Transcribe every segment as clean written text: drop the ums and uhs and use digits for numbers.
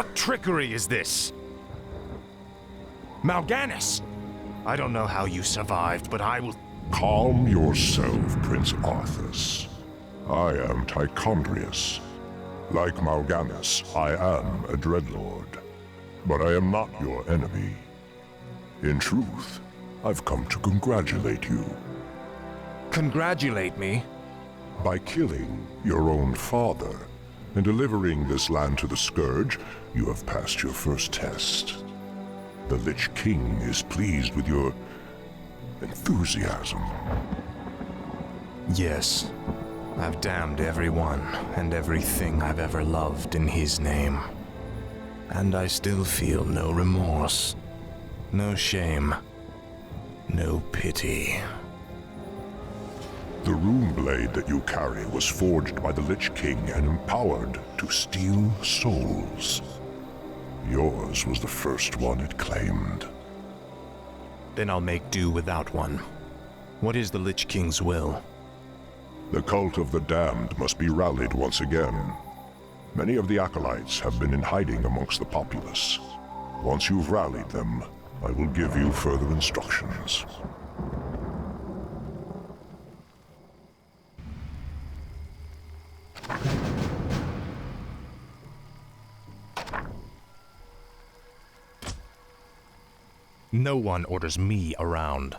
What trickery is this? Mal'Ganis! I don't know how you survived, but I will... Calm yourself, Prince Arthas. I am Tichondrius. Like Mal'Ganis, I am a Dreadlord. But I am not your enemy. In truth, I've come to congratulate you. Congratulate me? By killing your own father and delivering this land to the Scourge, you have passed your first test. The Lich King is pleased with your enthusiasm. Yes. I've damned everyone and everything I've ever loved in his name. And I still feel no remorse, no shame, no pity. The rune blade that you carry was forged by the Lich King and empowered to steal souls. Yours was the first one it claimed. Then I'll make do without one. What is the Lich King's will? The cult of the damned must be rallied once again. Many of the Acolytes have been in hiding amongst the populace. Once you've rallied them, I will give you further instructions. No one orders me around.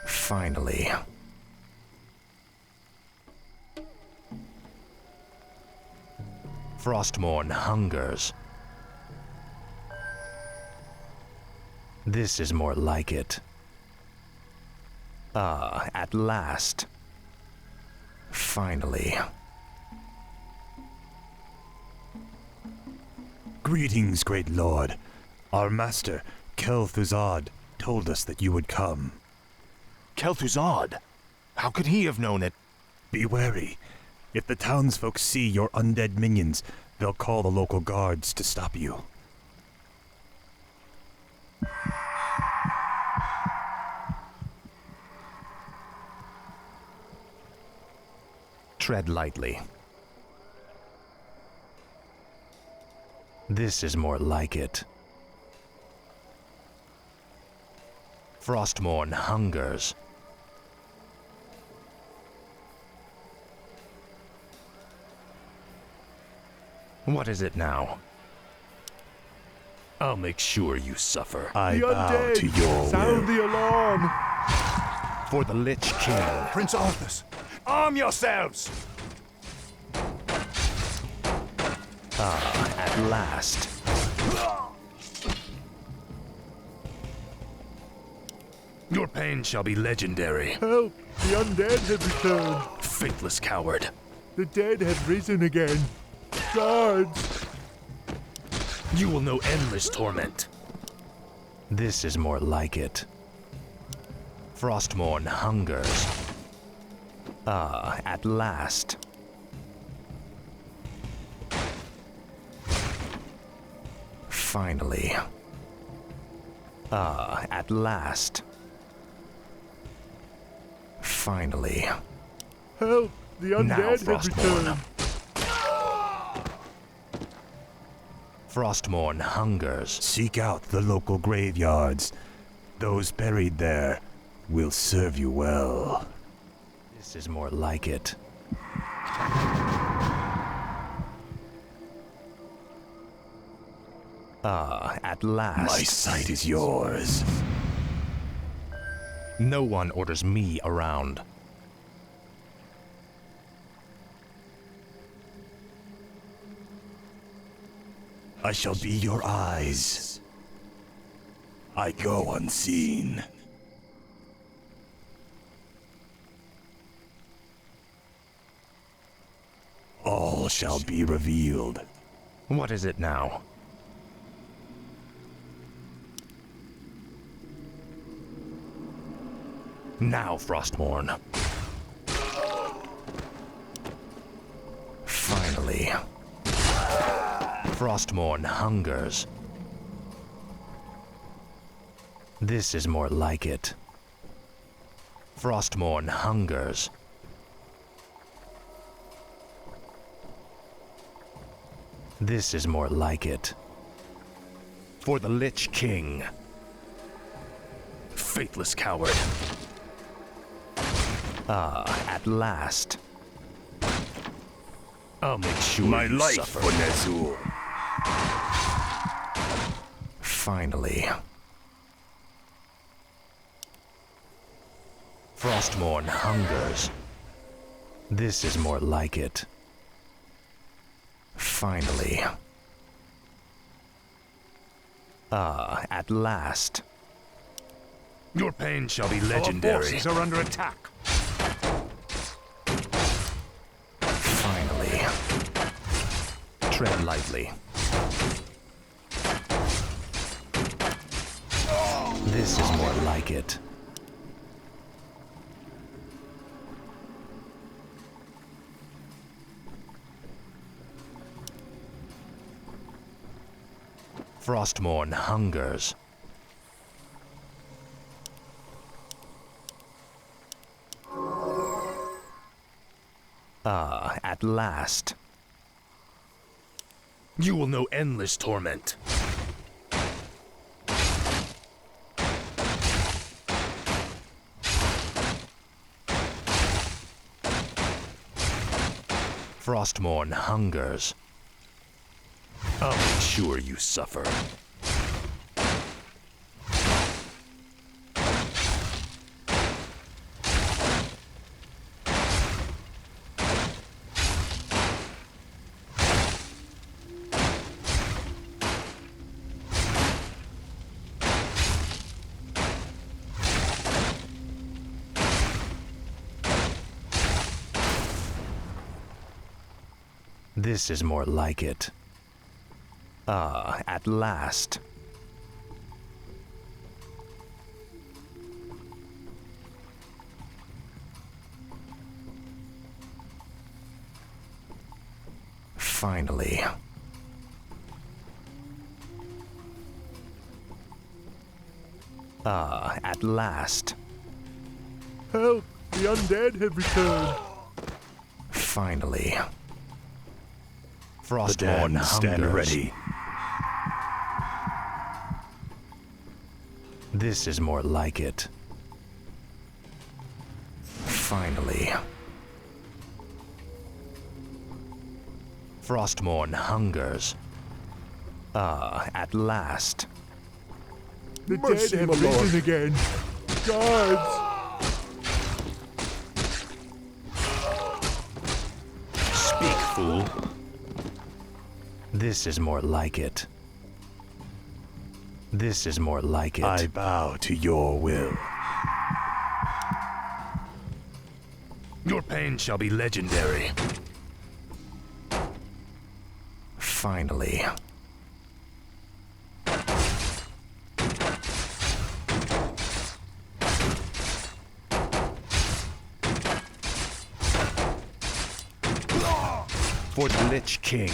Finally. Frostmourne hungers. This is more like it. Ah, at last. Finally. Greetings, great lord. Our master, Kel'Thuzad, told us that you would come. Kel'Thuzad? How could he have known it? Be wary. If the townsfolk see your undead minions, they'll call the local guards to stop you. Tread lightly. This is more like it. Frostmourne hungers. What is it now? I'll make sure you suffer. I bow to your Sound will. the alarm! For the Lich King. Prince Arthas, arm yourselves! Ah, at last. Your pain shall be legendary. Help! The undead have returned. Faithless coward. The dead have risen again. Guards! You will know endless torment. This is more like it. Frostmourne hungers. Ah, at last. Finally. Ah, at last. Finally. Help! The Now, undead have Frostmourne. returned. Frostmourne hungers. Seek out the local graveyards. Those buried there will serve you well. This is more like it. Ah, at last. My sight is yours. No one orders me around. I shall be your eyes. I go unseen. All shall be revealed. What is it now? Now, Frostmourne. Finally. Frostmourne hungers. This is more like it. Frostmourne hungers. This is more like it. For the Lich King. Faithless coward. Ah, at last. I'll make sure My you life suffer. for Nezul. Finally. Frostmourne hungers. This is more like it. Finally. Ah, at last. Your pain shall be legendary. Our forces are under attack. Finally. Tread lightly. This is more like it. Frostmourne hungers. Ah, at last. You will know endless torment. Frostmourne hungers. I'll make sure you suffer. This is more like it. Ah, at last. Finally. Ah, at last. Help! The undead have returned. Finally. The Frostmourne damned stand hungers. ready. This is more like it. Finally. Frostmourne hungers. Ah, at last. The Mercy, dead my have lord. risen again. Guards! Speak, fool. This is more like it. This is more like it. I bow to your will. Your pain shall be legendary. Finally. For the Lich King.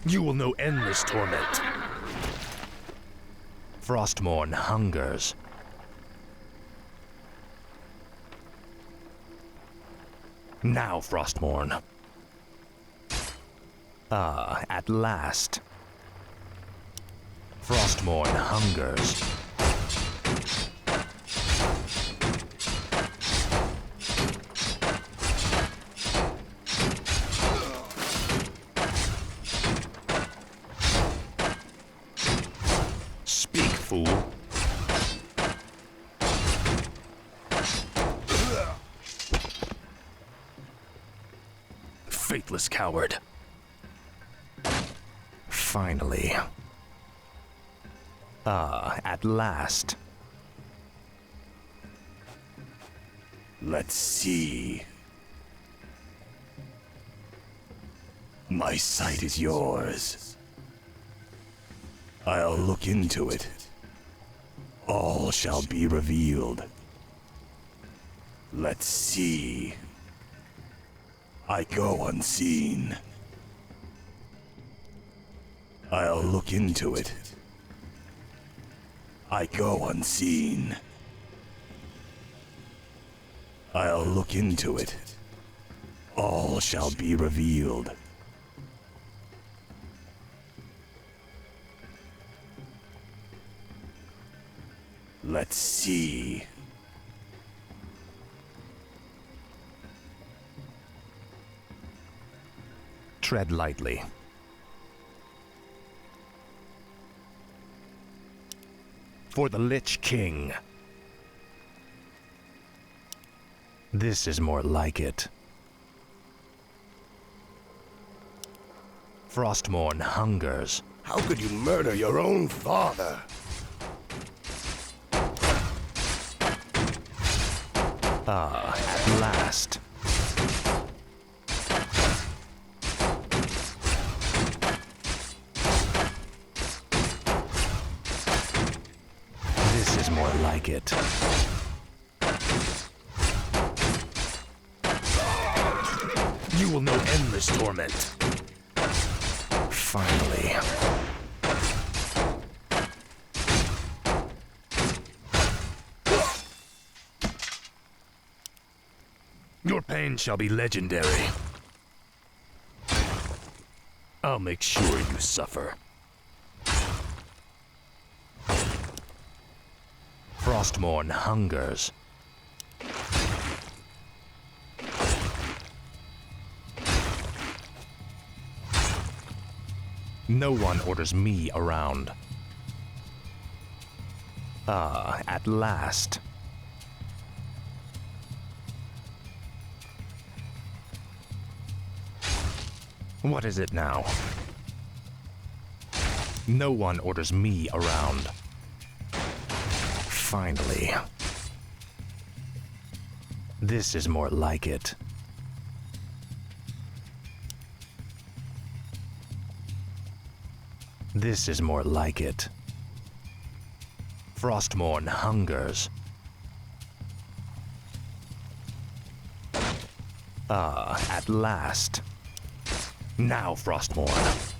You will know endless torment. Frostmourne hungers. Now, Frostmourne. Ah, at last. Frostmourne hungers. Speak, fool. Faithless coward. Finally. Ah, at last. Let's see. My sight is yours. I'll look into it. All shall be revealed. Let's see. I go unseen. I'll look into it. I go unseen. I'll look into it. All shall be revealed. Let's see. Tread lightly. For the Lich King. This is more like it. Frostmourne hungers. How could you murder your own father? Ah, at last. This is more like it. You will know endless torment. Finally. Your pain shall be legendary. I'll make sure you suffer. Frostmourne hungers. No one orders me around. Ah, at last. What is it now? No one orders me around. Finally. This is more like it. This is more like it. Frostmourne hungers. Ah, at last. Now, Frostmourne.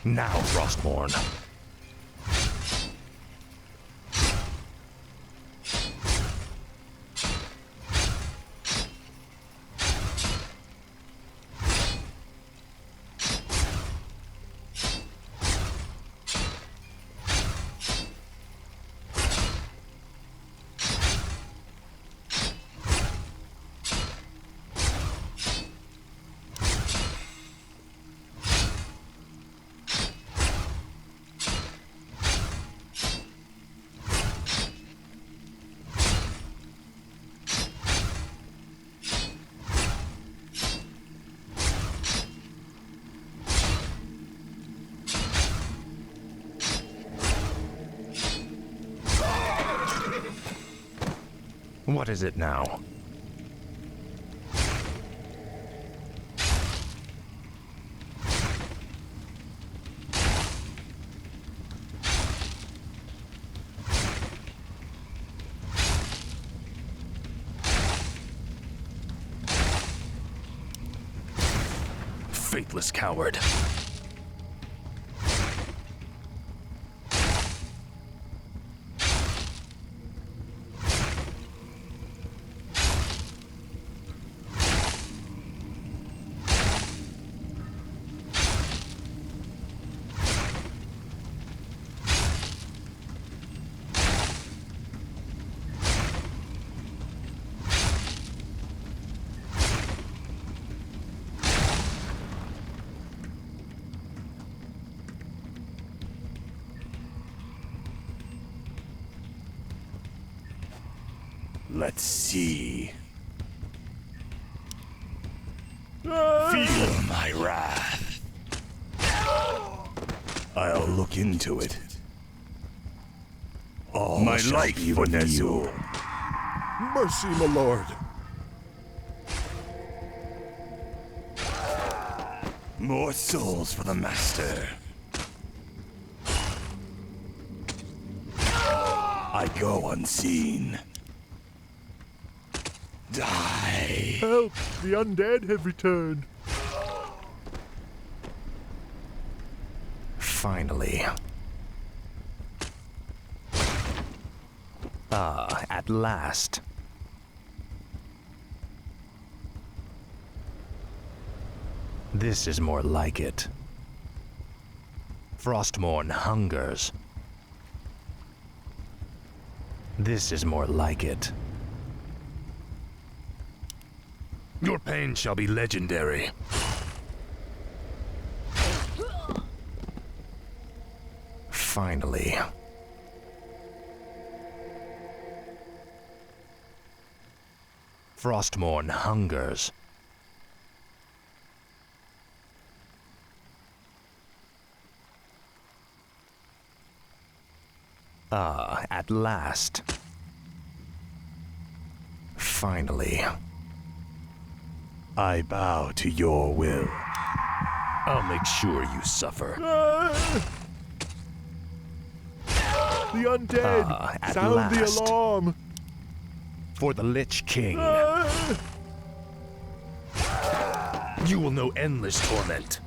Now, Frostmourne. What is it now? Faithless coward. Let's see. Feel my wrath. I'll look into it. All My shall life be for revealed. Mercy, my lord. More souls for the master. I go unseen. Die. Help! The undead have returned. Finally. At last. This is more like it. Frostmourne hungers. This is more like it. Your pain shall be legendary. Finally. Frostmourne hungers. At last. Finally. I bow to your will. I'll make sure you suffer. The undead! At Sound last. the alarm! For the Lich King. You will know endless torment.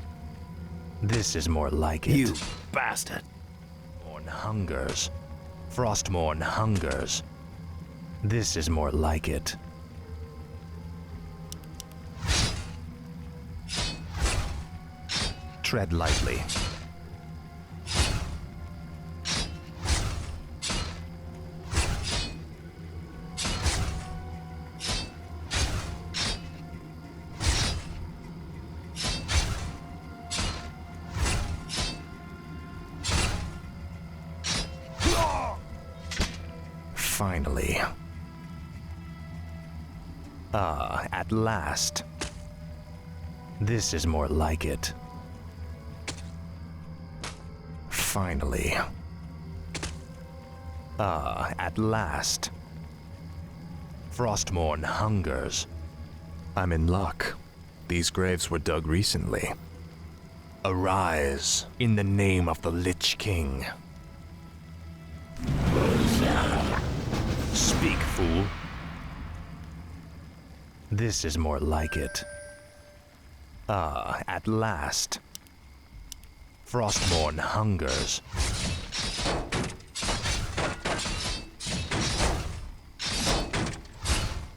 This is more like it. You bastard. Frostmourne hungers. Frostmourne hungers. This is more like it. Tread lightly. Finally. At last. This is more like it. Finally. At last. Frostmourne hungers. I'm in luck. These graves were dug recently. Arise in the name of the Lich King. Speak, fool. This is more like it. At last. Frostmourne hungers.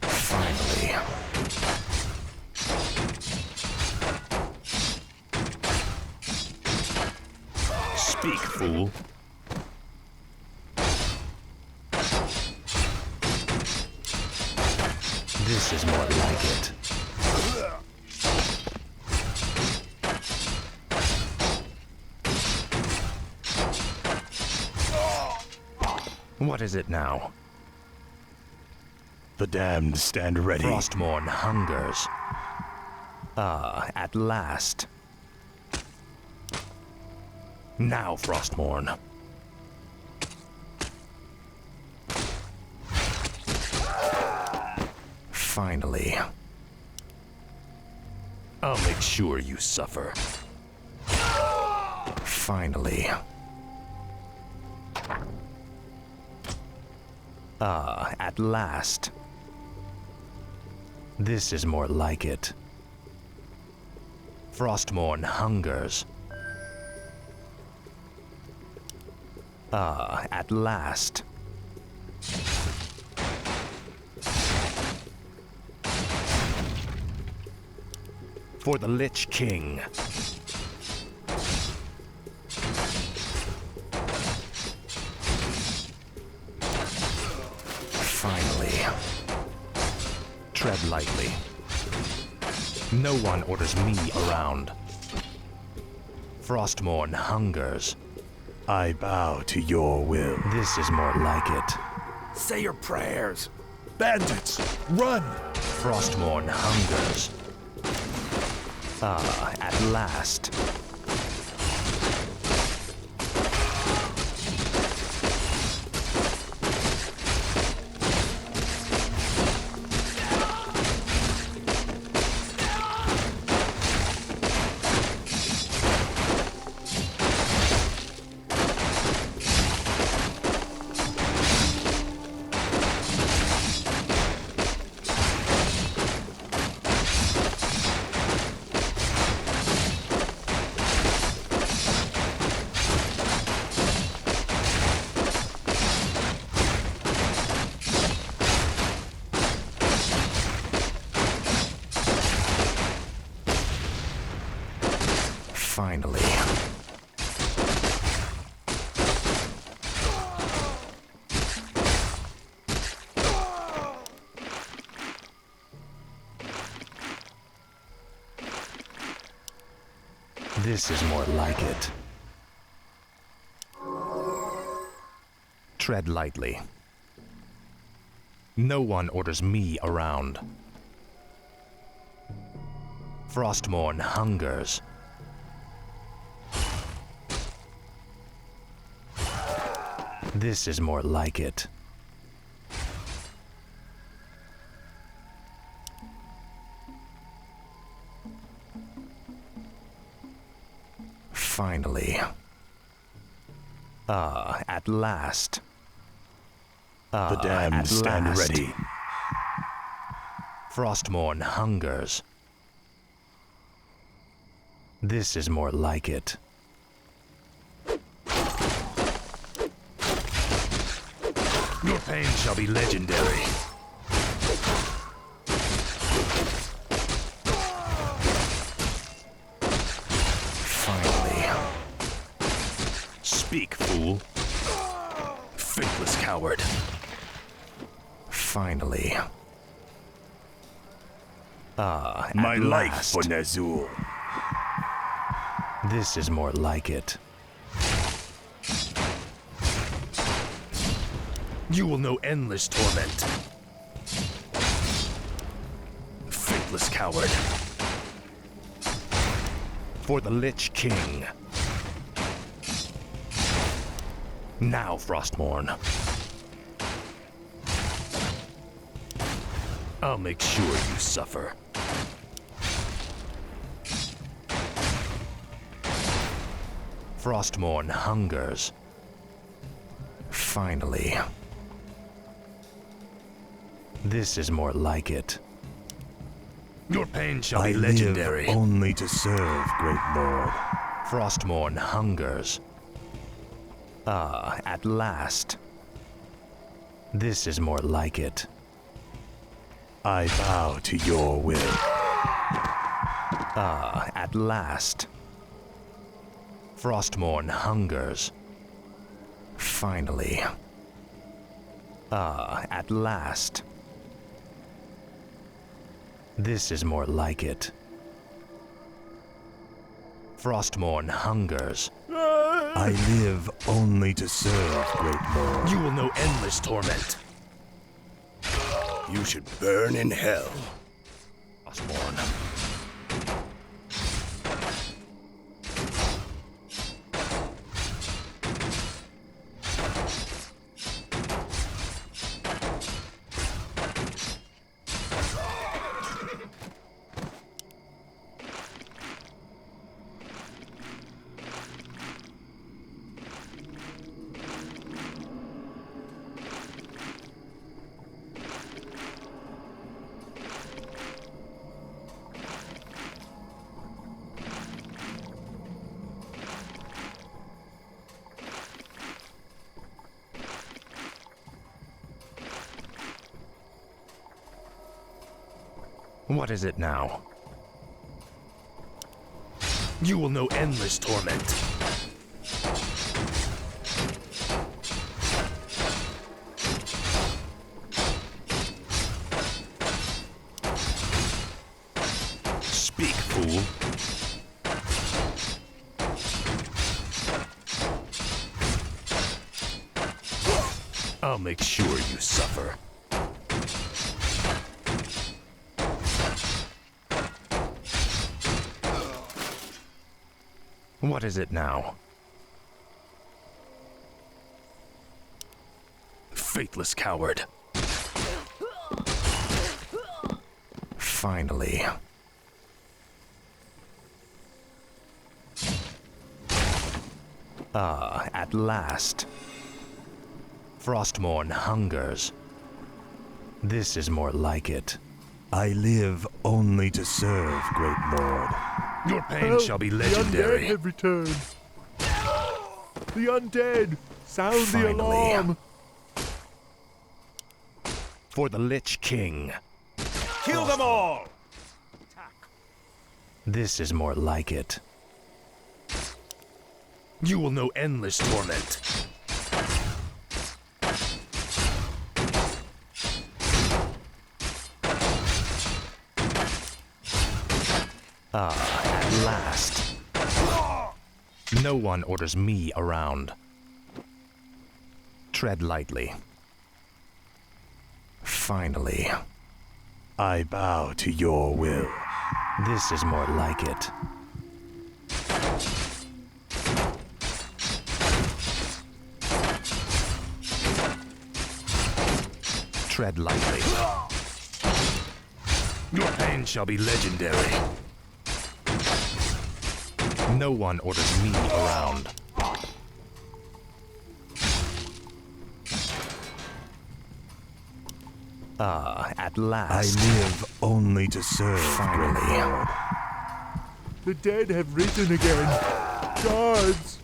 Finally. Speak, fool. This is more like it. What is it now? The damned stand ready. Frostmourne hungers. At last. Now, Frostmourne. Finally. I'll make sure you suffer. Finally. At last. This is more like it. Frostmourne hungers. At last. For the Lich King. Finally. Tread lightly. No one orders me around. Frostmourne hungers. I bow to your will. This is more like it. Say your prayers. Bandits! Run! Frostmourne hungers. Ah, at last. Finally. This is more like it. Tread lightly. No one orders me around. Frostmourne hungers. This is more like it. Finally. Ah, at last. The damned stand ready. Frostmourne hungers. This is more like it. Your pain shall be legendary. Finally. Speak, fool. Faithless coward. Finally. Ah, at My life last. for Nazul. This is more like it. You will know endless torment. Faithless coward. For the Lich King. Now, Frostmourne. I'll make sure you suffer. Frostmourne hungers. Finally. This is more like it. Your pain shall I be legendary. live only to serve, great lord. Frostmourne hungers. Ah, at last. This is more like it. I bow to your will. Ah, at last. Frostmourne hungers. Finally. Ah, at last. This is more like it. Frostmourne hungers. I live only to serve, great lord. You will know endless torment. You should burn in hell. Frostmourne. What is it now? You will know endless torment. Speak, fool. I'll make sure you suffer. What is it now? Faithless coward. Finally. Ah, at last. Frostmourne hungers. This is more like it. I live only to serve, great lord. Your pain Help! shall be The undead legendary. have returned. The undead! Sound the Finally. alarm! For the Lich King. Kill them all! This is more like it. You will know endless torment. Ah, at last. No one orders me around. Tread lightly. Finally. I bow to your will. This is more like it. Tread lightly. Your pain shall be legendary. No one orders me around. Ah, at I last. live only to serve, great Finally. lord. The dead have risen again. Guards!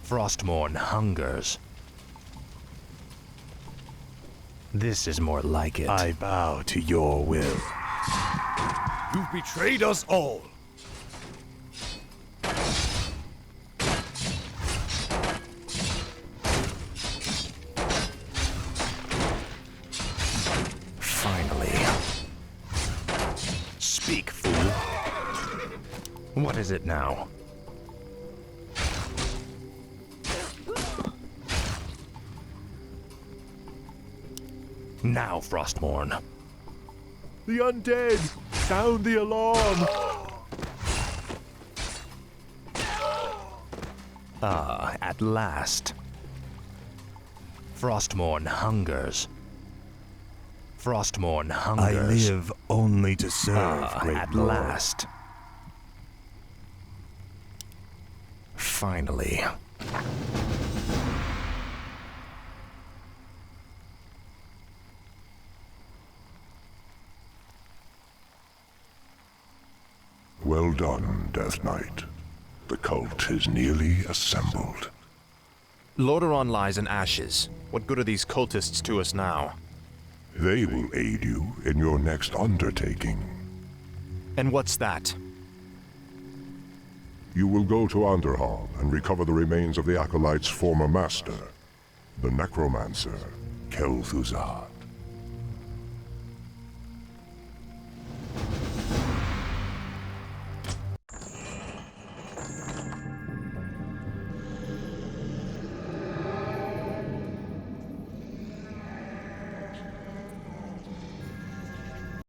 Frostmourne hungers. This is more like it. I bow to your will. You've betrayed us all. Finally. Speak, fool. What is it now? Now, Frostmourne. The undead! Sound the alarm! Ah, at last. Frostmourne hungers. Frostmourne I hungers. live only to serve, Ah, great at lord. last. Finally. Well done, Death Knight. The cult is nearly assembled. Lordaeron lies in ashes. What good are these cultists to us now? They will aid you in your next undertaking. And what's that? You will go to Underhall and recover the remains of the Acolytes' former master, the necromancer, Kel'Thuzad.